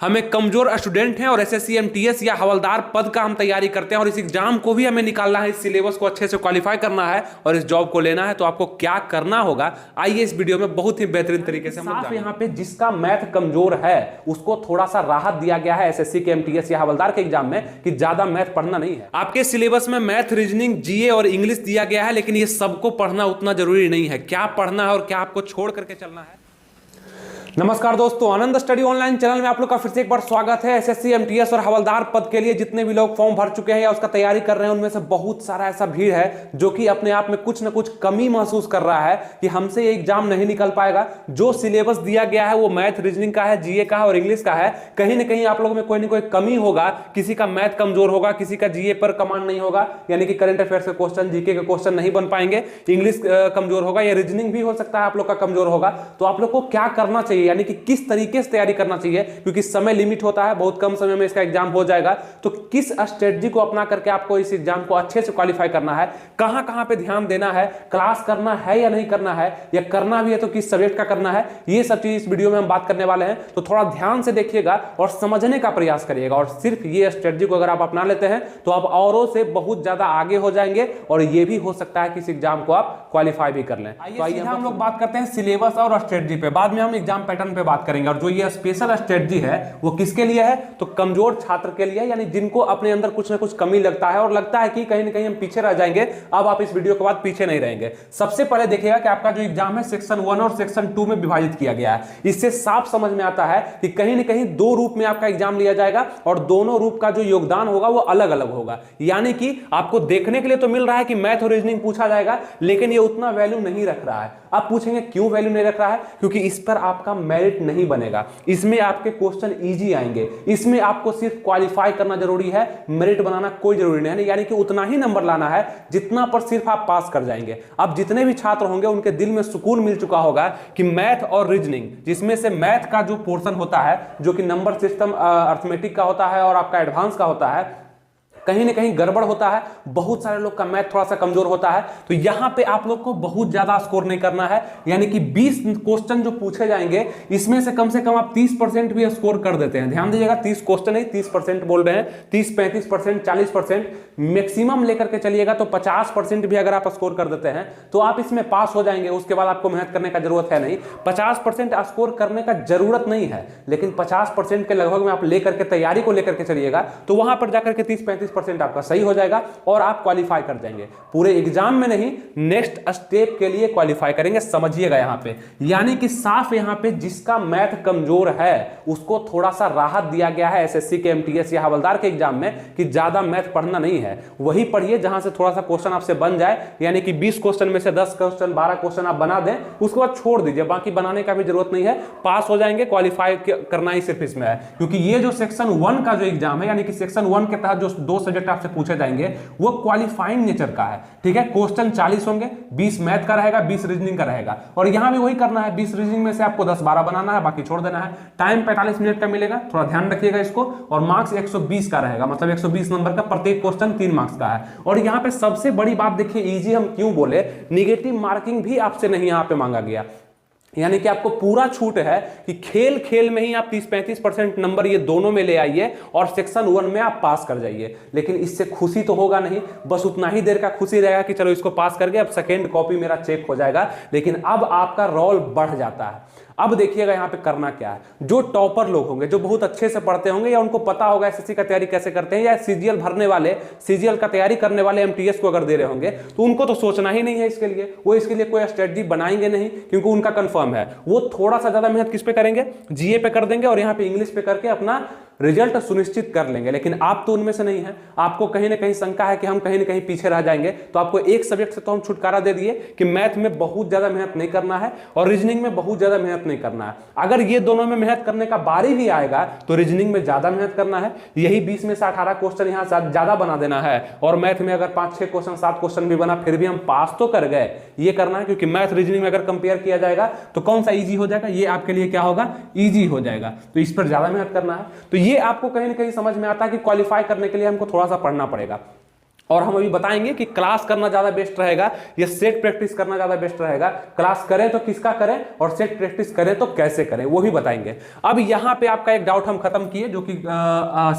हमें कमजोर स्टूडेंट हैं और एसएससी एमटीएस या हवलदार पद का हम तैयारी करते हैं और इस एग्जाम को भी हमें निकालना है, इस सिलेबस को अच्छे से क्वालिफाई करना है और इस जॉब को लेना है, तो आपको क्या करना होगा आइए इस वीडियो में बहुत ही बेहतरीन तरीके से हम यहाँ पे जिसका मैथ कमजोर है उसको थोड़ा सा राहत दिया गया है एसएससी के एमटीएस या हवलदार के एग्जाम में कि ज्यादा मैथ पढ़ना नहीं है। आपके सिलेबस में मैथ, रीजनिंग, जीए और इंग्लिश दिया गया है, लेकिन ये सबको पढ़ना उतना जरूरी नहीं है। क्या पढ़ना है और क्या आपको छोड़ करके चलना है। नमस्कार दोस्तों, आनंद स्टडी ऑनलाइन चैनल में आप लोग का फिर से एक बार स्वागत है। एसएससी एमटीएस और हवलदार पद के लिए जितने भी लोग फॉर्म भर चुके हैं या उसका तैयारी कर रहे हैं, उनमें से बहुत सारा ऐसा भीड़ है जो कि अपने आप में कुछ ना कुछ कमी महसूस कर रहा है कि हमसे ये एग्जाम नहीं निकल पाएगा। जो सिलेबस दिया गया है वो मैथ, रीजनिंग का है, जीए का है और इंग्लिश का है। कहीं ना कहीं आप लोगों में कोई ना कोई कमी होगा, किसी का मैथ कमजोर होगा, किसी का जीए पर कमांड नहीं होगा, यानी कि करंट अफेयर्स के क्वेश्चन, जीके के क्वेश्चन नहीं बन पाएंगे, इंग्लिश कमजोर होगा या रीजनिंग भी हो सकता है आप लोग का कमजोर होगा। तो आप लोग को क्या करना चाहिए, यानी कि किस तरीके से तैयारी करना चाहिए, क्योंकि समय लिमिट होता है, बहुत कम समय में इसका एग्जाम हो जाएगा। तो किस स्ट्रेटजी को अपना करके आपको इस एग्जाम को अच्छे से क्वालिफाई करना है, कहां कहां पे ध्यान देना है, क्लास करना है या नहीं करना है, या करना भी है तो किस सब्जेक्ट का करना है, ये सब चीज इस वीडियो में हम बात करने वाले हैं। तो थोड़ा ध्यान से देखिएगा और समझने का प्रयास करिएगा, और सिर्फ ये स्ट्रेटजी को अगर आप अपना लेते हैं तो आप औरों से बहुत ज्यादा आगे हो जाएंगे और ये भी हो सकता है कि इस एग्जाम को आप क्वालिफाई भी कर लें। तो आइए हम लोग बात करते हैं सिलेबस और स्ट्रेटजी पे, बाद में हम एग्जाम पैटर्न पे बात करेंगे। और जो ये स्पेशल स्ट्रेटजी है वो किसके लिए है, तो कमजोर छात्र के लिए, यानी जिनको अपने अंदर कुछ ना कुछ कमी लगता है और लगता है कि कहीं ना कहीं हम पीछे रह जाएंगे। अब आप इस वीडियो के बाद पीछे नहीं रहेंगे। सबसे पहले देखिएगा कि आपका जो एग्जाम है सेक्शन 1 और सेक्शन 2 में विभाजित किया गया है। इससे साफ समझ में आता है कि कहीं ना कहीं दो रूप में आपका एग्जाम लिया जाएगा और दोनों रूप का जो योगदान होगा वो अलग अलग होगा। यानी कि आपको देखने के लिए तो मिल रहा है कि मैथ और रीजनिंग पूछा जाएगा, लेकिन ये उतना वैल्यू नहीं रख रहा है। आप पूछेंगे क्यों वैल्यू नहीं रख रहा है, क्योंकि इस पर आपका मेरिट नहीं बनेगा। इसमें आपके क्वेश्चन इजी आएंगे, इसमें आपको सिर्फ क्वालिफाई करना जरूरी है, मेरिट बनाना कोई जरूरी नहीं है। यानी कि उतना ही नंबर लाना है जितना पर सिर्फ आप पास कर जाएंगे। अब जितने भी छात्र होंगे उनके दिल में सुकून मिल चुका होगा कि मैथ और रीजनिंग, जिसमें से मैथ का जो पोर्शन होता है जो कि नंबर सिस्टम अर्थमेटिक का होता है और आपका एडवांस का होता है, कहीं ना कहीं गड़बड़ होता है। बहुत सारे लोग का मैथ थोड़ा सा कमजोर होता है। तो यहां पे आप लोग को बहुत ज्यादा स्कोर नहीं करना है, यानी कि 20 क्वेश्चन जो पूछे जाएंगे इसमें से कम आप 30% भी स्कोर कर देते हैं। ध्यान दीजिएगा, 30 क्वेश्चन नहीं, 30% बोल रहे हैं। 30-35%, 40% मैक्सिमम लेकर के चलिएगा तो 50% भी अगर आप स्कोर कर देते हैं तो आप इसमें पास हो जाएंगे। उसके बाद आपको मेहनत करने का जरूरत है नहीं। 50% स्कोर करने का जरूरत नहीं है, लेकिन 50% के लगभग में आप लेकर के तैयारी को लेकर के चलिएगा तो वहां पर जाकर के 30-35% आपका सही हो जाएगा और आप क्वालिफाई कर जाएंगे। पूरे एग्जाम में नहीं, नेक्स्ट स्टेप के लिए क्वालिफाई करेंगे। समझिएगा यहां पे, यानी कि साफ यहां पे जिसका मैथ कमजोर है उसको थोड़ा सा राहत दिया गया है एसएससी के एमटीएस या हवलदार के एग्जाम में कि ज्यादा मैथ पढ़ना नहीं है। वही पढ़िए जहां से थोड़ा सा क्वेश्चन आपसे बन जाए, यानी कि 20 क्वेश्चन में से 10 क्वेश्चन, 12 क्वेश्चन आप बना दें, उसके बाद छोड़ दीजिए, बाकी बनाने का भी जरूरत नहीं है। पास हो जाएंगे, क्वालिफाई करना ही सिर्फ इसमें है। क्योंकि ये जो सेक्शन 1 का जो एग्जाम है, यानी कि सेक्शन 1 के तहत जो 2 सब्जेक्ट आपसे पूछे जाएंगे वो क्वालिफाइंग नेचर का है। ठीक है, क्वेश्चन 40 होंगे, 20 मैथ का रहेगा, 20 रीजनिंग का रहेगा। और यहां भी वही करना है, 20 रीजनिंग में से आपको 10-12 बनाना है, बाकी छोड़ देना है। टाइम 45 मिनट का मिलेगा, थोड़ा ध्यान रखिएगा इसको। और मार्क्स 120 का रहेगा, मतलब 120 नंबर का प्रत्येक क्वेश्चन 3 मार्क्स का है। और यहां पे सबसे बड़ी बात देखिए, इजी हम क्यों बोले, निगेटिव मार्किंग भी आपसे नहीं यहां पे मांगा गया। यानी कि आपको पूरा छूट है कि खेल खेल में ही आप 30-35% नंबर ये दोनों में ले आइए और सेक्शन 1 में आप पास कर जाइए। लेकिन इससे खुशी तो होगा नहीं, बस उतना ही देर का खुशी रहेगा कि चलो इसको पास कर गए, अब सेकेंड कॉपी मेरा चेक हो जाएगा। लेकिन अब आपका रोल बढ़ जाता है। अब देखिएगा यहाँ पे करना क्या है। जो टॉपर लोग होंगे, जो बहुत अच्छे से पढ़ते होंगे या उनको पता होगा एसएससी का तैयारी कैसे करते हैं, या सीजीएल भरने वाले, सीजीएल का तैयारी करने वाले एमटीएस को अगर दे रहे होंगे तो उनको तो सोचना ही नहीं है इसके लिए। वो इसके लिए कोई स्ट्रेटजी बनाएंगे नहीं, क्योंकि उनका कंफर्म है वो थोड़ा सा ज्यादा मेहनत किस पे करेंगे, जीए पे कर देंगे और यहाँ पे इंग्लिश पे करके अपना रिजल्ट सुनिश्चित कर लेंगे। लेकिन आप तो उनमें से नहीं है। आपको कहीं ना कहीं शंका है कि हम कहीं ना कहीं पीछे रह जाएंगे, तो आपको एक सब्जेक्ट से तो हम छुटकारा दे दिए कि मैथ में बहुत ज्यादा मेहनत नहीं करना है और रीजनिंग में बहुत ज्यादा मेहनत नहीं करना है। अगर ये दोनों में मेहनत करने का बारी भी आएगा तो रीजनिंग में ज्यादा मेहनत करना है, यही 20 में से 18 क्वेश्चन यहाँ ज्यादा बना देना है। और मैथ में अगर 5-6 क्वेश्चन, 7 क्वेश्चन भी बना फिर भी हम पास तो कर गए, ये करना है। क्योंकि मैथ रीजनिंग में अगर कंपेयर किया जाएगा तो कौन सा ईजी हो जाएगा, ये आपके लिए क्या होगा, ईजी हो जाएगा। तो इस पर ज्यादा मेहनत करना है। तो ये आपको कहीं ना कहीं समझ में आता है कि क्वालिफाई करने के लिए हमको थोड़ा सा पढ़ना पड़ेगा। और हम अभी बताएंगे कि क्लास करना ज्यादा बेस्ट रहेगा या सेट प्रैक्टिस करना ज्यादा बेस्ट रहेगा, क्लास करें तो किसका करें और सेट प्रैक्टिस करें तो कैसे करें, वो भी बताएंगे। अब यहां पे आपका एक डाउट हम खत्म किए जो कि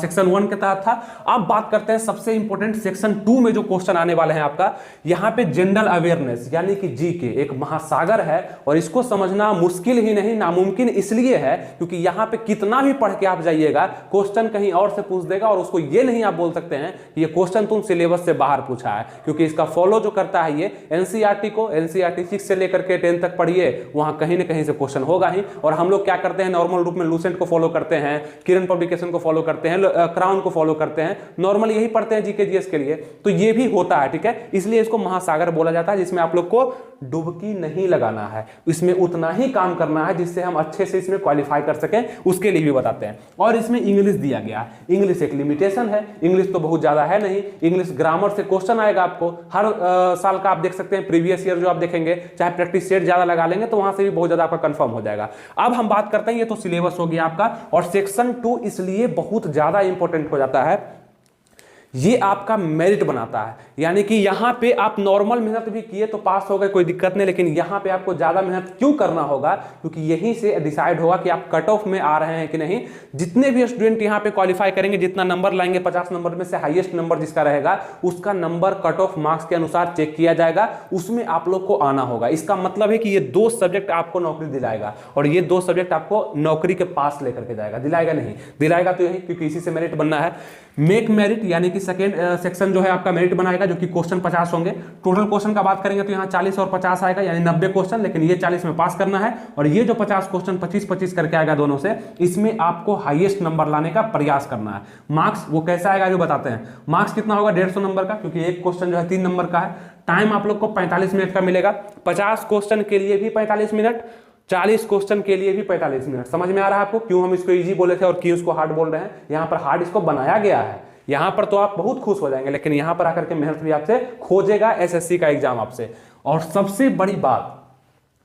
सेक्शन 1 के तहत था। अब बात करते हैं सबसे इंपॉर्टेंट सेक्शन 2 में जो क्वेश्चन आने वाले हैं आपका। यहां पे जनरल अवेयरनेस यानी कि जीके एक महासागर है और इसको समझना मुश्किल ही नहीं नामुमकिन इसलिए है क्योंकि यहां पे कितना भी पढ़ के आप जाइएगा क्वेश्चन कहीं और से पूछ देगा और उसको ये नहीं आप बोल सकते हैं कि ये क्वेश्चन तुम सिलेबस से बाहर पूछा है, क्योंकि इसका फॉलो जो करता है ये एनसीईआरटी को, एनसीईआरटी 6 से लेकर के 10 तक पढ़िए, वहां कहीं ना कहीं से क्वेश्चन होगा ही। और हम लोग क्या करते हैं नॉर्मल रूप में लूसेंट को फॉलो करते हैं, किरण पब्लिकेशन को फॉलो करते हैं, क्राउन को फॉलो करते हैं, नॉर्मल यही पढ़ते हैं जीके जीएस के लिए, तो ये भी होता है, ठीक है। इसलिए इसको महासागर बोला जाता है जिसमें आप लोग को डुबकी नहीं लगाना है, इसमें उतना ही काम करना है जिससे हम अच्छे से इसमें क्वालिफाई कर सकें, उसके लिए भी बताते हैं। और इसमें इंग्लिश दिया गया है, इंग्लिश एक लिमिटेशन है, इंग्लिश तो बहुत ज्यादा है नहीं, इंग्लिश ग्रामर से क्वेश्चन आएगा आपको हर साल का, आप देख सकते हैं प्रीवियस ईयर जो आप देखेंगे, चाहे प्रैक्टिस सेट ज्यादा लगा लेंगे तो वहां से भी बहुत ज्यादा आपका कंफर्म हो जाएगा। अब हम बात करते हैं, ये तो सिलेबस हो गया आपका, और सेक्शन 2 इसलिए बहुत ज्यादा इंपॉर्टेंट हो जाता है, ये आपका मेरिट बनाता है। यानी कि यहां पे आप नॉर्मल मेहनत भी किए तो पास हो गए, कोई दिक्कत नहीं, लेकिन यहां पे आपको ज्यादा मेहनत क्यों करना होगा, क्योंकि यहीं से डिसाइड होगा कि आप कट ऑफ में आ रहे हैं कि नहीं। जितने भी स्टूडेंट यहां पे क्वालिफाई करेंगे, जितना नंबर लाएंगे, 50 नंबर में से हाईएस्ट नंबर जिसका रहेगा उसका नंबर कट ऑफ मार्क्स के अनुसार चेक किया जाएगा, उसमें आप लोग को आना होगा। इसका मतलब है कि ये 2 सब्जेक्ट आपको नौकरी दिलाएगा और ये 2 सब्जेक्ट आपको नौकरी के पास लेकर के जाएगा। दिलाएगा नहीं, दिलाएगा तो यही, क्योंकि इसी से मेरिट बनना है। मेक मेरिट यानी कि सेकेंड सेक्शन जो है आपका मेरिट बनाएगा, जो कि क्वेश्चन 50 होंगे। टोटल क्वेश्चन का बात करेंगे तो यहाँ 40 और 50 आएगा, यानी 90 क्वेश्चन, लेकिन ये 40 में पास करना है। और ये जो 50 क्वेश्चन 25-25 करके आएगा दोनों से, इसमें आपको हाईएस्ट नंबर लाने का प्रयास करना है। मार्क्स वो कैसा आएगा जो बताते हैं। मार्क्स कितना होगा 150 नंबर का, क्योंकि एक क्वेश्चन जो है 3 नंबर का है। टाइम आप लोग को 45 मिनट का मिलेगा, 50 क्वेश्चन के लिए भी 45 मिनट, 40 क्वेश्चन के लिए भी 45 मिनट। समझ में आ रहा है आपको क्यों हम इसको इजी बोले थे और क्यों इसको हार्ड बोल रहे हैं। यहां पर हार्ड इसको बनाया गया है, यहां पर तो आप बहुत खुश हो जाएंगे, लेकिन यहां पर आकर के मेहनत भी आपसे खोजेगा एसएससी का एग्जाम आपसे। और सबसे बड़ी बात,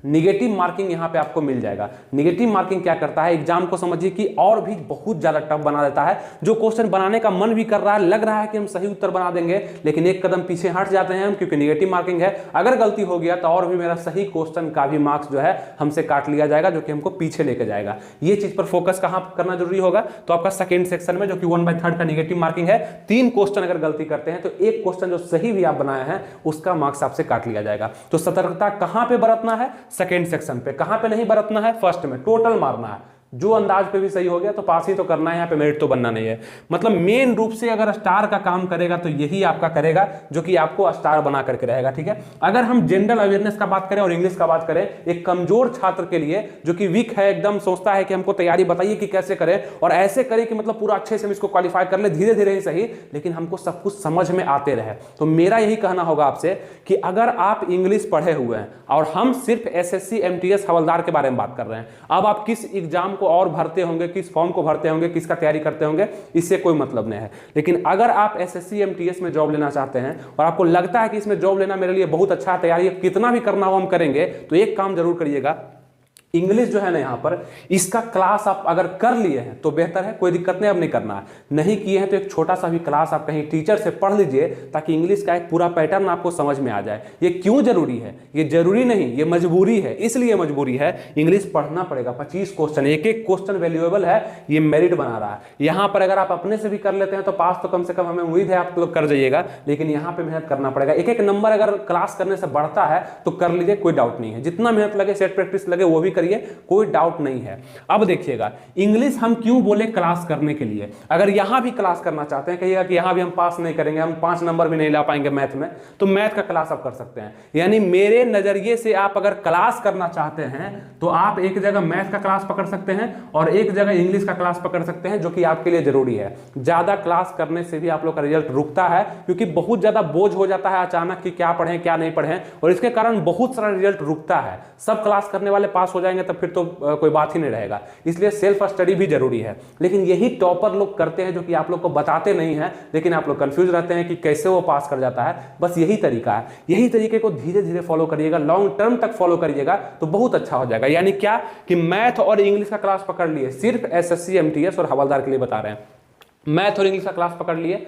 निगेटिव मार्किंग यहां पे आपको मिल जाएगा। निगेटिव मार्किंग क्या करता है, एग्जाम को समझिए कि और भी बहुत ज्यादा टफ बना देता है। जो क्वेश्चन बनाने का मन भी कर रहा है, लग रहा है कि हम सही उत्तर बना देंगे, लेकिन एक कदम पीछे हट जाते हैं हम, क्योंकि निगेटिव मार्किंग है। अगर गलती हो गया तो और भी मेरा सही क्वेश्चन का भी मार्क्स जो है हमसे काट लिया जाएगा, जो कि हमको पीछे लेके जाएगा। ये चीज पर फोकस कहां करना जरूरी होगा, तो आपका सेकेंड सेक्शन में, जो कि 1/3 का निगेटिव मार्किंग है। 3 क्वेश्चन अगर गलती करते हैं तो एक क्वेश्चन जो सही भी आप बनाए हैं उसका मार्क्स आपसे काट लिया जाएगा। तो सतर्कता कहां पे बरतना है, सेकेंड सेक्शन पे। कहां पे नहीं बरतना है, फर्स्ट में। टोटल मारना है, जो अंदाज पे भी सही हो गया तो पास ही तो करना है, यहाँ पे मेरिट तो बनना नहीं है। मतलब मेन रूप से अगर स्टार का काम करेगा तो यही आपका करेगा, जो कि आपको स्टार बना करके रहेगा, ठीक है। अगर हम जनरल अवेयरनेस का बात करें और इंग्लिश का बात करें, एक कमजोर छात्र के लिए जो कि वीक है, एकदम सोचता है कि हमको तैयारी बताइए कि कैसे करें और ऐसे करें कि मतलब पूरा अच्छे से हम इसको क्वालिफाई कर ले, धीरे धीरे ही सही, लेकिन हमको सब कुछ समझ में आते रहे। तो मेरा यही कहना होगा आपसे कि अगर आप इंग्लिश पढ़े हुए हैं और हम सिर्फ एसएससी एमटीएस हवलदार के बारे में बात कर रहे हैं, अब आप किस एग्जाम को और भरते होंगे, किस फॉर्म को भरते होंगे, किसका तैयारी करते होंगे, इससे कोई मतलब नहीं है। लेकिन अगर आप एसएससी एमटीएस में जॉब लेना चाहते हैं और आपको लगता है कि इसमें जॉब लेना मेरे लिए बहुत अच्छा है, तैयारी कितना भी करना हो हम करेंगे, तो एक काम जरूर करिएगा, इंग्लिश जो है ना यहाँ पर, इसका क्लास आप अगर कर लिए हैं तो बेहतर है, कोई दिक्कत नहीं, अब नहीं करना है। नहीं किए हैं तो एक छोटा सा भी क्लास आप कहीं टीचर से पढ़ लीजिए, ताकि इंग्लिश का एक पूरा पैटर्न आपको समझ में आ जाए। ये क्यों जरूरी है, ये जरूरी नहीं, ये मजबूरी है। इसलिए मजबूरी है, इंग्लिश पढ़ना पड़ेगा। 25 क्वेश्चन, एक एक क्वेश्चन वैल्यूएबल है, ये मेरिट बना रहा है। यहाँ पर अगर आप अपने से भी कर लेते हैं तो पास तो कम से कम हमें उम्मीद है आप लोग कर जाइएगा, लेकिन यहाँ पे मेहनत करना पड़ेगा। एक एक नंबर अगर क्लास करने से बढ़ता है तो कर लीजिए, कोई डाउट नहीं है। जितना मेहनत लगे, सेट प्रैक्टिस लगे, वो भी करिए, कोई डाउट नहीं है। अब देखिएगा, इंग्लिश हम क्यों बोले क्लास करने के लिए। अगर यहां भी क्लास करना चाहते हैं, कहिएगा कि यहां भी हम पास नहीं करेंगे, हम 5 नंबर भी नहीं ला पाएंगे मैथ में, तो मैथ का क्लास आप कर सकते हैं। यानी मेरे नजरिए से आप अगर क्लास करना चाहते हैं तो आप एक जगह मैथ का क्लास पकड़ सकते हैं और एक जगह इंग्लिश का क्लास पकड़ सकते हैं, जो कि आपके लिए जरूरी है। ज्यादा क्लास करने से भी आप लोग का रिजल्ट रुकता है, क्योंकि बहुत ज्यादा बोझ हो जाता है अचानक कि क्या पढ़ें क्या नहीं पढ़ें, और इसके कारण बहुत सारा रिजल्ट रुकता है। सब क्लास करने वाले पास हो जाएंगे तब फिर तो कोई बात ही नहीं रहेगा। इसलिए सेल्फ स्टडी भी जरूरी है। लेकिन यही टॉपर लोग करते हैं, जो कि आप लोग को बताते नहीं हैं, लेकिन आप लोग कंफ्यूज रहते हैं कि कैसे वो पास कर जाता है। बस यही तरीका है, यही तरीके को धीरे धीरे फॉलो करिएगा, लॉन्ग टर्म तक फॉलो करिएगा तो बहुत अच्छा हो जाएगा। यानी क्या कि मैथ और इंग्लिश का क्लास पकड़ लिए, सिर्फ एसएससी एमटीएस और हवलदार के लिए बता रहे हैं। मैथ और इंग्लिश का क्लास पकड़ लिए,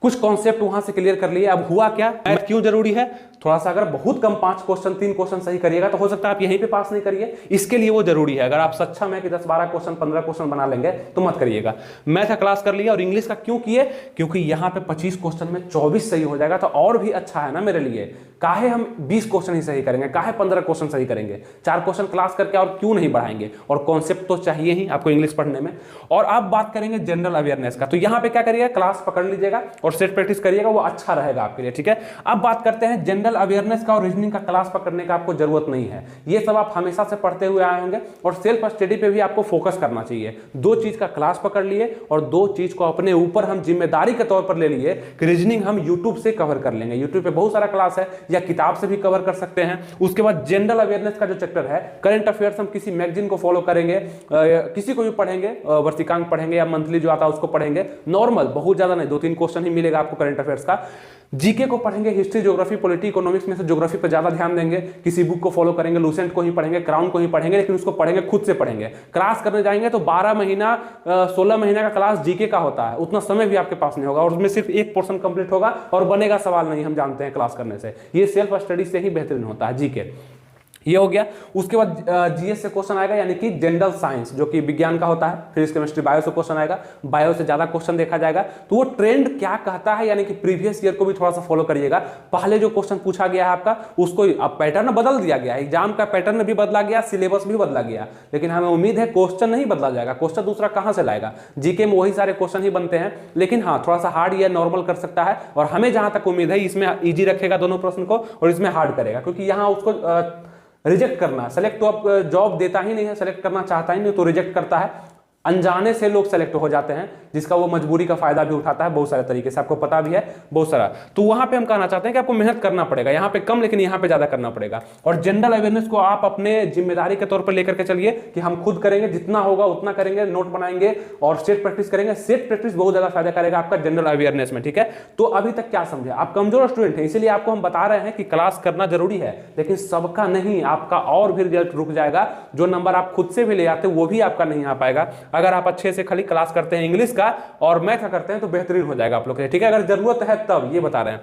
कुछ कॉन्सेप्ट वहां से क्लियर कर लिए। अब हुआ क्या, मैथ क्यों जरूरी है, थोड़ा सा अगर बहुत कम 5 क्वेश्चन 3 क्वेश्चन सही करिएगा तो हो सकता है आप यहीं पे पास नहीं करिए, इसके लिए वो जरूरी है। अगर आप सक्षम है कि 10-12 क्वेश्चन 15 क्वेश्चन बना लेंगे तो मत करिएगा। मैथ का क्लास कर लिया। और इंग्लिश का क्यों किए, क्योंकि यहाँ पे 25 क्वेश्चन में 24 सही हो जाएगा तो और भी अच्छा है ना मेरे लिए। काहे हम 20 क्वेश्चन ही सही करेंगे, काहे 15 क्वेश्चन सही करेंगे, 4 क्वेश्चन क्लास करके और क्यों नहीं बढ़ाएंगे। और कॉन्सेप्ट तो चाहिए ही आपको इंग्लिश पढ़ने में। और अब बात करेंगे जनरल अवेयरनेस का, तो यहाँ पे क्या करिएगा, क्लास पकड़ लीजिएगा और सेट प्रैक्टिस करिएगा, वो अच्छा रहेगा आपके लिए, ठीक है। अब बात करते हैं जनरल अवेयरनेस का और रीजनिंग का क्लास पकड़ने का आपको जरूरत नहीं है, ये सब आप हमेशा से पढ़ते हुए आए होंगे। और सेल्फ स्टडी पे भी आपको फोकस करना चाहिए। 2 चीज का क्लास पकड़ लिए और 2 चीज को अपने ऊपर हम जिम्मेदारी के तौर पर ले लिए कि रीजनिंग हम यूट्यूब से कवर कर लेंगे। यूट्यूब पे बहुत सारा क्लास है या किताब से भी कवर कर सकते हैं। उसके बाद जनरल अवेयरनेस का जो चैप्टर है, करंट अफेयर्स हम किसी मैगजीन को फॉलो करेंगे, किसी को भी पढ़ेंगे, वर्षिकांक पढ़ेंगे या मंथली जो आता है उसको पढ़ेंगे, नॉर्मल, बहुत ज्यादा नहीं, 2-3 क्वेश्चन ही मिलेगा आपको करंट अफेयर्स का। जीके को पढ़ेंगे, हिस्ट्री, ज्योग्राफी, पॉलिटी, इकोनॉमिक्स में से ज्योग्राफी पर ज्यादा ध्यान देंगे। किसी बुक को फॉलो करेंगे, लूसेंट को ही पढ़ेंगे, क्राउन को ही पढ़ेंगे, लेकिन उसको पढ़ेंगे खुद से पढ़ेंगे। क्लास करने जाएंगे तो 12 महीना 16 महीना का क्लास जीके का होता है, उतना समय भी आपके पास नहीं होगा और उसमें सिर्फ 1 पोर्शन कंप्लीट होगा और बनेगा सवाल नहीं, हम जानते हैं क्लास करने से। ये सेल्फ स्टडी से ही बेहतरीन होता है जीके। ये हो गया। उसके बाद जीएस से क्वेश्चन आएगा, यानी कि जनरल साइंस जो कि विज्ञान का होता है। फिजिक्स, केमिस्ट्री, बायो से क्वेश्चन आएगा, बायो से ज्यादा क्वेश्चन देखा जाएगा। तो वो ट्रेंड क्या कहता है, यानी कि प्रीवियस ईयर को भी थोड़ा सा फॉलो करिएगा। पहले जो क्वेश्चन पूछा गया है आपका, उसको अब पैटर्न बदल दिया गया, एग्जाम का पैटर्न भी बदला गया, सिलेबस भी बदला गया, लेकिन हमें उम्मीद है क्वेश्चन नहीं बदला जाएगा। क्वेश्चन दूसरा कहां से लाएगा, जीके में वही सारे क्वेश्चन ही बनते हैं, लेकिन हाँ थोड़ा सा हार्ड या नॉर्मल कर सकता है। और हमें जहां तक उम्मीद है इसमें ईजी रखेगा दोनों प्रश्न को और इसमें हार्ड करेगा, क्योंकि यहाँ उसको रिजेक्ट करना, सेलेक्ट तो अब जॉब देता ही नहीं है, सेलेक्ट करना चाहता ही नहीं तो रिजेक्ट करता है। अनजाने से लोग सेलेक्ट हो जाते हैं, जिसका वो मजबूरी का फायदा भी उठाता है बहुत सारे तरीके से, आपको पता भी है बहुत सारा। तो वहां पे हम कहना चाहते हैं कि आपको मेहनत करना पड़ेगा, यहाँ पे कम लेकिन यहाँ पे ज्यादा करना पड़ेगा। और जनरल अवेयरनेस को आप अपने जिम्मेदारी के तौर पर लेकर के चलिए कि हम खुद करेंगे, जितना होगा उतना करेंगे, नोट बनाएंगे और सेट प्रैक्टिस करेंगे। सेट प्रैक्टिस बहुत ज्यादा फायदा करेगा आपका जनरल अवेयरनेस में, ठीक है। तो अभी तक क्या समझे, आप कमजोर स्टूडेंट हैं, इसीलिए आपको हम बता रहे हैं कि क्लास करना जरूरी है, लेकिन सबका नहीं, आपका और भी रिजल्ट रुक जाएगा। जो नंबर आप खुद से भी ले आते वो भी आपका नहीं आ पाएगा। अगर आप अच्छे से खाली क्लास करते हैं इंग्लिश का और मैथ का करते हैं तो बेहतरीन हो जाएगा आप लोग के लिए, ठीक है। अगर जरूरत है तब ये बता रहे हैं।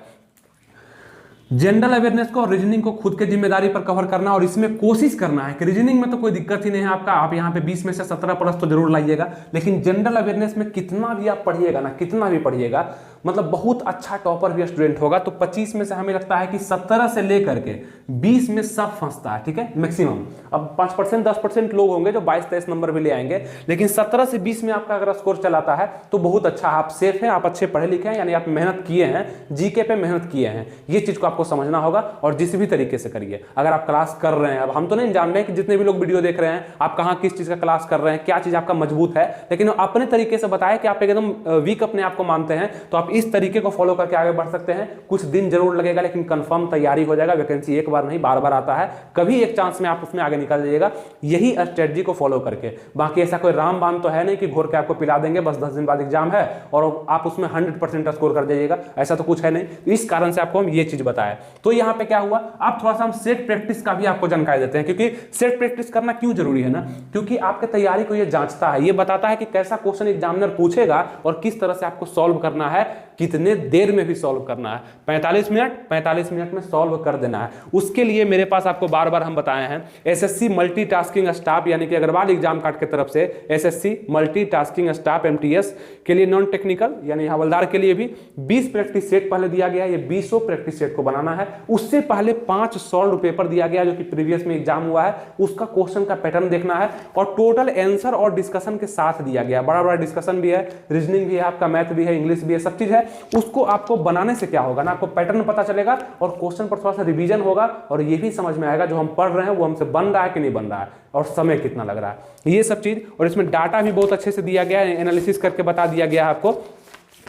जनरल अवेयरनेस को और रीजनिंग को खुद के जिम्मेदारी पर कवर करना और इसमें कोशिश करना है कि रीजनिंग में तो कोई दिक्कत ही नहीं है आपका, आप यहाँ पे 20 में से 17 प्लस तो जरूर लाइएगा। लेकिन जनरल अवेयरनेस में कितना भी आप पढ़िएगा ना, कितना भी पढ़िएगा, मतलब बहुत अच्छा टॉपर भी स्टूडेंट होगा तो 25 में से हमें लगता है कि 17 से लेकर के 20 में सब फंसता है, ठीक है, मैक्सिमम। अब 5% 10% लोग होंगे जो 22-23 नंबर भी ले आएंगे, लेकिन 17 से 20 में आपका अगर स्कोर चलाता है तो बहुत अच्छा, आप सेफ हैं, आप अच्छे पढ़े लिखे हैं, यानी आप मेहनत किए हैं, जीके पे मेहनत किए हैं। ये चीज को आपको समझना होगा और जिस भी तरीके से करिए। अगर आप क्लास कर रहे हैं, अब हम तो नहीं जान रहे हैं कि जितने भी लोग वीडियो देख रहे हैं आप कहां किस चीज का क्लास कर रहे हैं, क्या चीज आपका मजबूत है, लेकिन अपने तरीके से बताया कि आप एकदम वीक अपने आप को मानते हैं तो आप इस तरीके को फॉलो करके आगे बढ़ सकते हैं। कुछ दिन जरूर लगेगा लेकिन कंफर्म तैयारी हो जाएगा। वैकेंसी एक बार नहीं बार बार आता है, कभी एक चांस में आप उसमें आगे निकल जाइएगा यही स्ट्रेटजी को फॉलो करके। बाकी ऐसा कोई रामबाण तो है नहीं कि घोर के आपको पिला देंगे बस 10 दिन बाद एग्जाम है और आप उसमें 100% स्कोर कर जाइएगा, ऐसा तो कुछ है नहीं। इस कारण से आपको हम ये चीज बताया। तो यहाँ पे क्या हुआ, आप थोड़ा सा हम सेट प्रैक्टिस का भी आपको जानकारी देते हैं, क्योंकि सेट प्रैक्टिस करना क्यों जरूरी है ना, क्योंकि आपके तैयारी को ये जांचता है, ये बताता है कि कैसा क्वेश्चन एग्जामिनर पूछेगा और किस तरह से आपको सॉल्व करना है, कितने देर में भी सॉल्व करना है। 45 मिनट में सॉल्व कर देना है। उसके लिए मेरे पास आपको बार बार हम बताए हैं एसएससी मल्टीटास्किंग स्टाफ, यानी कि अग्रवाल एग्जाम कार्ड की तरफ से एसएससी मल्टीटास्किंग स्टाफ एमटीएस के लिए नॉन टेक्निकल यानी हवलदार के लिए भी 20 प्रैक्टिस सेट पहले दिया गया है। ये 20 प्रैक्टिस सेट को बनाना है। उससे पहले 5 सॉल्व पेपर दिया गया जो कि प्रीवियस में एग्जाम हुआ है, उसका क्वेश्चन का पैटर्न देखना है और टोटल आंसर और डिस्कशन के साथ दिया गया। बड़ा बड़ा डिस्कशन भी है, रीजनिंग भी है, आपका मैथ भी है, इंग्लिश भी है, सब चीज है। उसको आपको बनाने से क्या होगा ना, आपको पैटर्न पता चलेगा और क्वेश्चन पर थोड़ा सा रिवीजन होगा और ये भी समझ में आएगा जो हम पढ़ रहे हैं वो हमसे बन रहा है कि नहीं बन रहा है और समय कितना लग रहा है, ये सब चीज। और इसमें डाटा भी बहुत अच्छे से दिया गया है, एनालिसिस करके बता दिया गया है आपको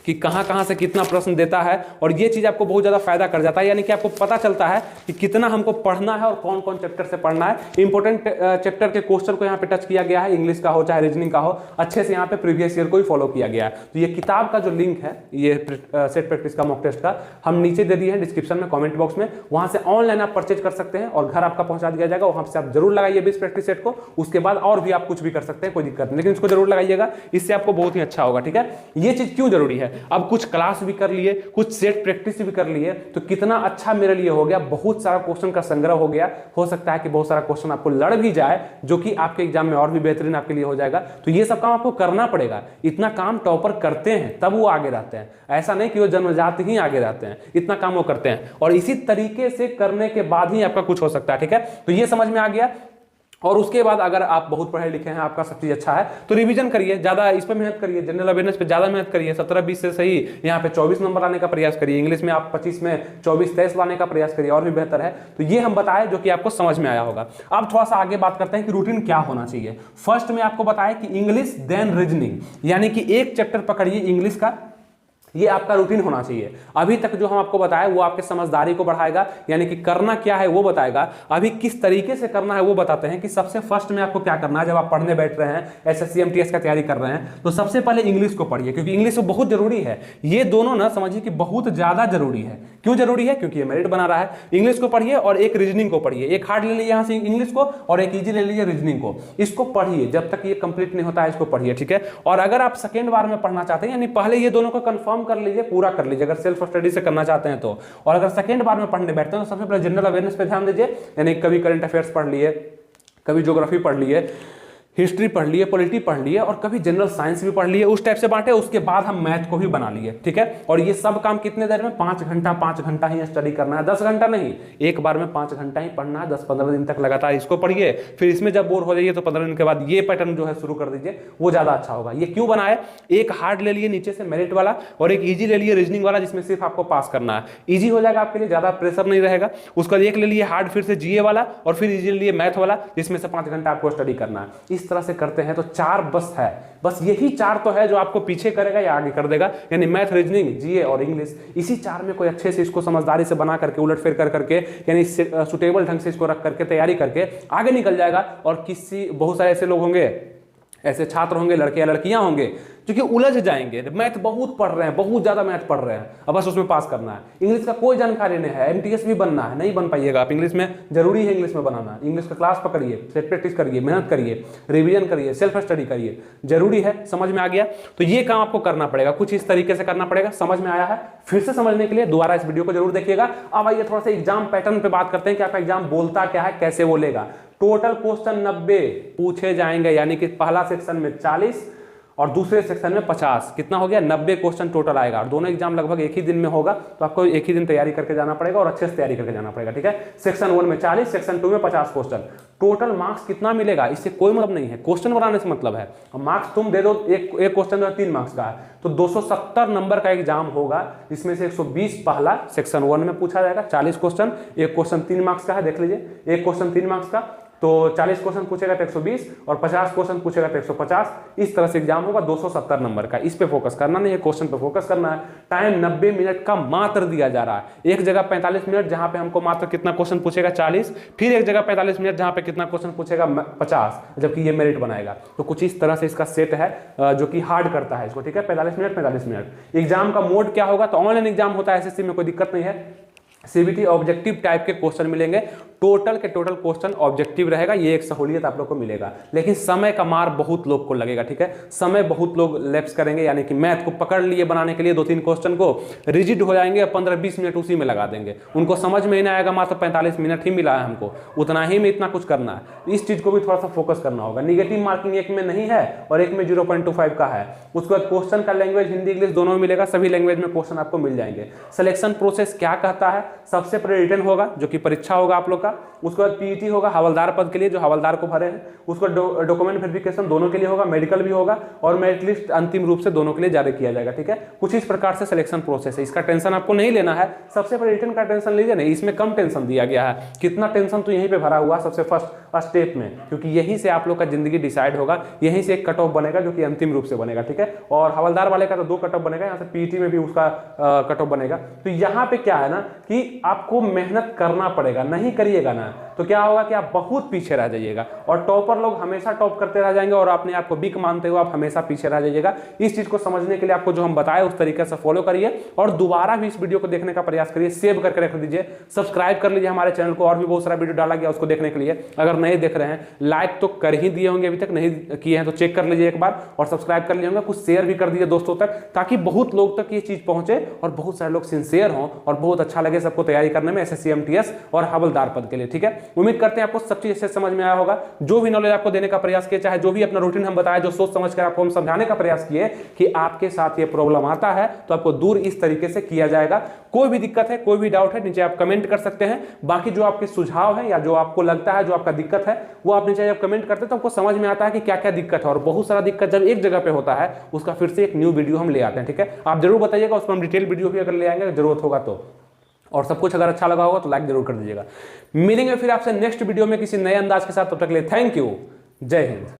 कि कहां से कितना प्रश्न देता है और ये चीज आपको बहुत ज्यादा फायदा कर जाता है, यानी कि आपको पता चलता है कि कितना हमको पढ़ना है और कौन कौन चैप्टर से पढ़ना है। इंपॉर्टेंट चैप्टर के क्वेश्चन को यहाँ पे टच किया गया है, इंग्लिश का हो चाहे रीजनिंग का हो, अच्छे से यहाँ पे प्रीवियस ईयर को ही फॉलो किया गया है। तो ये किताब का जो लिंक है ये सेट प्रैक्टिस का मॉक टेस्ट का हम नीचे दे दिए हैं डिस्क्रिप्शन में, कॉमेंट बॉक्स में, वहां से ऑनलाइन आप परचेज कर सकते हैं और घर आपका पहुंचा दिया जाएगा। वहां से आप जरूर लगाइए 20 प्रैक्टिस सेट को, उसके बाद और भी आप कुछ भी कर सकते हैं, कोई दिक्कत नहीं, लेकिन इसको जरूर लगाइएगा, इससे आपको बहुत ही अच्छा होगा, ठीक है। ये चीज क्यों जरूरी है। अब कुछ क्लास भी कर लिए, कुछ सेट प्रैक्टिस भी कर लिए, तो कितना अच्छा मेरे लिए हो गया, बहुत सारा क्वेश्चन का संग्रह हो गया। हो सकता है कि बहुत सारा क्वेश्चन आपको लड़ भी जाए, जो कि आपके एग्जाम में और भी बेहतरीन आपके लिए हो जाएगा। तो ये सब काम आपको करना पड़ेगा। इतना काम टॉपर करते हैं तब वो आगे रहते हैं, ऐसा नहीं कि वो जन्मजात ही आगे रहते हैं, इतना काम वो करते हैं और इसी तरीके से करने के बाद ही आपका कुछ हो सकता है। ठीक है, तो ये समझ में आ गया। और उसके बाद अगर आप बहुत पढ़े लिखे हैं, आपका सब चीज अच्छा है, तो रिवीजन करिए, ज्यादा इस पर मेहनत करिए, जनरल अवेयरनेस पे ज्यादा मेहनत करिए। 17-20 से सही यहाँ पे 24 नंबर लाने का प्रयास करिए। इंग्लिश में आप 25 में 24-23 लाने का प्रयास करिए, और भी बेहतर है। तो ये हम बताए जो कि आपको समझ में आया होगा। अब थोड़ा सा आगे बात करते हैं कि रूटीन क्या होना चाहिए। फर्स्ट में आपको बताया कि इंग्लिश देन रीजनिंग, यानी कि एक चैप्टर पकड़िए इंग्लिश का, ये आपका रूटीन होना चाहिए। अभी तक जो हम आपको बताया वो आपके समझदारी को बढ़ाएगा, यानी कि करना क्या है वो बताएगा। अभी किस तरीके से करना है वो बताते हैं कि सबसे फर्स्ट में आपको क्या करना है। जब आप पढ़ने बैठ रहे हैं, एसएससी एमटीएस का तैयारी कर रहे हैं, तो सबसे पहले इंग्लिश को पढ़िए, क्योंकि इंग्लिश तो बहुत जरूरी है। ये दोनों ना समझिए कि बहुत ज्यादा जरूरी है। क्यों जरूरी है? क्योंकि ये मेरिट बना रहा है। इंग्लिश को पढ़िए और एक रीजनिंग को पढ़िए। एक हार्ड ले लीजिए यहाँ से इंग्लिश को और एक ईजी ले लीजिए रीजनिंग को। इसको पढ़िए जब तक ये कंप्लीट नहीं होता है, इसको पढ़िए। ठीक है, और अगर आप सेकेंड बार में पढ़ना चाहते हैं, यानी पहले ये दोनों को कंफर्म कर लीजिए, पूरा कर लीजिए, अगर सेल्फ स्टडी से करना चाहते हैं तो। और अगर सेकंड बार में पढ़ने बैठते हैं तो सबसे पहले जनरल अवेयरनेस पे ध्यान दीजिए, यानी कभी करंट अफेयर्स पढ़ लिए, कभी ज्योग्राफी पढ़ लिए, हिस्ट्री पढ़ लिए, पॉलिटी पढ़ लिए, और कभी जनरल साइंस भी पढ़ लिए। उस टाइप से बांटे। उसके बाद हम मैथ को भी बना लिए। ठीक है, और ये सब काम कितने देर में? 5 घंटा ही स्टडी करना है, 10 घंटा नहीं। एक बार में 5 घंटा ही पढ़ना है, 10-15 दिन तक लगातार इसको पढ़िए। फिर इसमें जब बोर हो जाइए तो 15 दिन के बाद ये पैटर्न जो है शुरू कर दीजिए, वो ज्यादा अच्छा होगा। ये क्यों बनाए? एक हार्ड ले लिए नीचे से मेरिट वाला, और एक ईजी ले लिए रीजनिंग वाला, जिसमें सिर्फ आपको पास करना है। ईजी हो जाएगा आपके लिए, ज्यादा प्रेशर नहीं रहेगा। उसका एक ले लिए हार्ड फिर से जीए वाला, और फिर ईजी ले लिए मैथ वाला, जिसमें से 5 घंटा आपको स्टडी करना है। इस तरह से करते हैं तो 4 बस है, बस यही 4 तो है जो आपको पीछे करेगा या आगे कर देगा, यानी मैथ, रीजनिंग, जीए और इंग्लिश। इसी 4 में कोई अच्छे से इसको समझदारी से बना करके, उलट फेर कर करके, यानी सुटेबल ढंग से इसको रख करके तैयारी करके आगे निकल जाएगा। और बहुत सारे ऐसे लोग होंगे, ऐसे छात्र होंगे, लड़के या लड़कियां होंगे, जो कि उलझ जाएंगे। मैथ बहुत पढ़ रहे हैं, बहुत ज्यादा मैथ पढ़ रहे हैं, अब बस उसमें पास करना है। इंग्लिश का कोई जानकारी नहीं है, एमटीएस भी बनना है, नहीं बन पाइएगा आप। इंग्लिश में जरूरी है, इंग्लिश में बनाना। इंग्लिश का क्लास पकड़िए, सेट प्रैक्टिस करिए, मेहनत करिए, रिवीजन करिए, सेल्फ स्टडी करिए, जरूरी है। समझ में आ गया? तो ये काम आपको करना पड़ेगा, कुछ इस तरीके से करना पड़ेगा। समझ में आया है? फिर से समझने के लिए दोबारा इस वीडियो को जरूर देखिएगा। अब आइए थोड़ा सा एग्जाम पैटर्न पे बात करते हैं कि आपका एग्जाम बोलता क्या है, कैसे वो लेगा। टोटल क्वेश्चन 90 पूछे जाएंगे, यानी कि पहला सेक्शन में 40 और दूसरे सेक्शन में 50। कितना हो गया? 90 क्वेश्चन टोटल आएगा। और दोनों एग्जाम लगभग एक ही दिन में होगा, तो आपको एक ही दिन तैयारी करके जाना पड़ेगा और अच्छे से तैयारी करके जाना पड़ेगा। ठीक है, सेक्शन 1 में 40, सेक्शन 2 में 50 क्वेश्चन। टोटल मार्क्स कितना मिलेगा इससे कोई मतलब नहीं है, क्वेश्चन बनाने से मतलब है। मार्क्स तुम दे दो, एक क्वेश्चन जो 3 मार्क्स का है, तो 270 नंबर का एग्जाम होगा। इसमें से 120 पहला सेक्शन 1 में पूछा जाएगा, 40 क्वेश्चन। एक क्वेश्चन 3 मार्क्स का है, देख लीजिए, एक क्वेश्चन 3 मार्क्स का, तो 40 क्वेश्चन पूछेगा तो 120, और 50 क्वेश्चन पूछेगा तो 150। इस तरह से एग्जाम होगा 270 नंबर का। इस पे फोकस करना नहीं है, क्वेश्चन पे फोकस करना है। टाइम 90 मिनट का मात्र दिया जा रहा है। एक जगह 45 मिनट जहां पे हमको मात्र कितना क्वेश्चन पूछेगा 40, फिर एक जगह 45 मिनट जहां पे कितना क्वेश्चन पूछेगा 50, जबकि ये मेरिट बनाएगा। तो कुछ इस तरह से इसका सेट है जो कि हार्ड करता है इसको। ठीक है, 45 मिनट 45 मिनट। एग्जाम का मोड क्या होगा? तो ऑनलाइन एग्जाम होता है एसएससी में, कोई दिक्कत नहीं है। सीबीटी ऑब्जेक्टिव टाइप के क्वेश्चन मिलेंगे, टोटल के टोटल क्वेश्चन ऑब्जेक्टिव रहेगा। ये एक सहूलियत आप लोग को मिलेगा, लेकिन समय का मार बहुत लोग को लगेगा। ठीक है, समय बहुत लोग लैप्स करेंगे, यानी कि मैथ को पकड़ लिए बनाने के लिए 2-3 क्वेश्चन को रिजिड हो जाएंगे, 15-20 मिनट उसी में लगा देंगे। उनको समझ में ही नहीं आएगा, मात्र 45 मिनट ही मिला है हमको, उतना ही में इतना कुछ करना है। इस चीज को भी थोड़ा सा फोकस करना होगा। निगेटिव मार्किंग एक में नहीं है और एक में 0.25 का है। उसके बाद क्वेश्चन का लैंग्वेज हिंदी इंग्लिश दोनों में मिलेगा, सभी लैंग्वेज में क्वेश्चन आपको मिल जाएंगे। सिलेक्शन प्रोसेस क्या कहता है? सबसे पहले रिटन होगा, जो कि परीक्षा होगा आप लोग का। उसके बाद पीईटी होगा हवलदार पद के लिए, जो हवलदार को भरे हैं। उसको डॉक्यूमेंट वेरिफिकेशन दोनों के लिए होगा, मेडिकल भी होगा, और मेरिट लिस्ट अंतिम रूप से दोनों के लिए जारी किया जाएगा। ठीक है, कुछ इस प्रकार से सिलेक्शन प्रोसेस है। इसका टेंशन आपको नहीं लेना है। सबसे पहले रिटन का टेंशन लीजिए नहीं, इसमें कम टेंशन दिया गया है। कितना टेंशन तो यहीं पे भरा हुआ सबसे फर्स्ट स्टेप में, क्योंकि यहीं से आप लोग का जिंदगी डिसाइड होगा। यहीं से एक कट ऑफ बनेगा जो कि अंतिम रूप से बनेगा। ठीक है, और हवलदार वाले का तो 2 कट ऑफ बनेगा, यहाँ से पीईटी में भी उसका कट ऑफ बनेगा। तो यहाँ पे क्या है ना कि कि आपको मेहनत करना पड़ेगा। नहीं करिएगा ना तो क्या होगा कि आप बहुत पीछे रह जाइएगा, और टॉपर लोग हमेशा टॉप करते रह जाएंगे और अपने आप को वीक मानते हुए आप हमेशा पीछे रह जाइएगा। इस चीज को समझने के लिए आपको जो हम बताए उस तरीके से फॉलो करिए, और दोबारा भी इस वीडियो को देखने का प्रयास करिए, सेव करके रख दीजिए, सब्सक्राइब कर लीजिए हमारे चैनल को, और भी बहुत सारा वीडियो डाला गया उसको देखने के लिए। अगर नहीं देख रहे हैं, लाइक तो कर ही दिए होंगे, अभी तक नहीं किए हैं तो चेक कर लीजिए एक बार, और सब्सक्राइब कर लिए होंगे, कुछ शेयर भी कर दीजिए दोस्तों तक, ताकि बहुत लोग तक ये चीज पहुंचे और बहुत सारे लोग सिंसियर हों और बहुत अच्छा लगे सबको तैयारी करने में एसएससी एमटीएस और हवलदार पद के लिए। ठीक है, उम्मीद करते हैं आपको सब चीज अच्छे समझ में आया होगा। जो भी नॉलेज आपको देने का प्रयास किया, चाहे जो भी अपना रूटीन हम बताया, जो सोच समझ कर आपको हम समझाने का प्रयास किए कि आपके साथ ये प्रॉब्लम आता है तो आपको दूर इस तरीके से किया जाएगा। कोई भी दिक्कत है, कोई भी डाउट है, नीचे आप कमेंट कर सकते हैं। बाकी जो आपके सुझाव है या जो आपको लगता है जो आपका दिक्कत है वो आप नीचे जब कमेंट करते हैं तो आपको समझ में आता है कि क्या क्या दिक्कत है, और बहुत सारा दिक्कत जब एक जगह पे होता है उसका फिर से एक न्यू वीडियो हम ले आते हैं। ठीक है, आप जरूर बताइएगा, उसमें हम डिटेल वीडियो भी अगर ले आएंगे जरूरत होगा तो। और सब कुछ अगर अच्छा लगा होगा तो लाइक जरूर कर दीजिएगा। मिलेंगे फिर आपसे नेक्स्ट वीडियो में किसी नए अंदाज के साथ, तब तक के लिए थैंक यू, जय हिंद।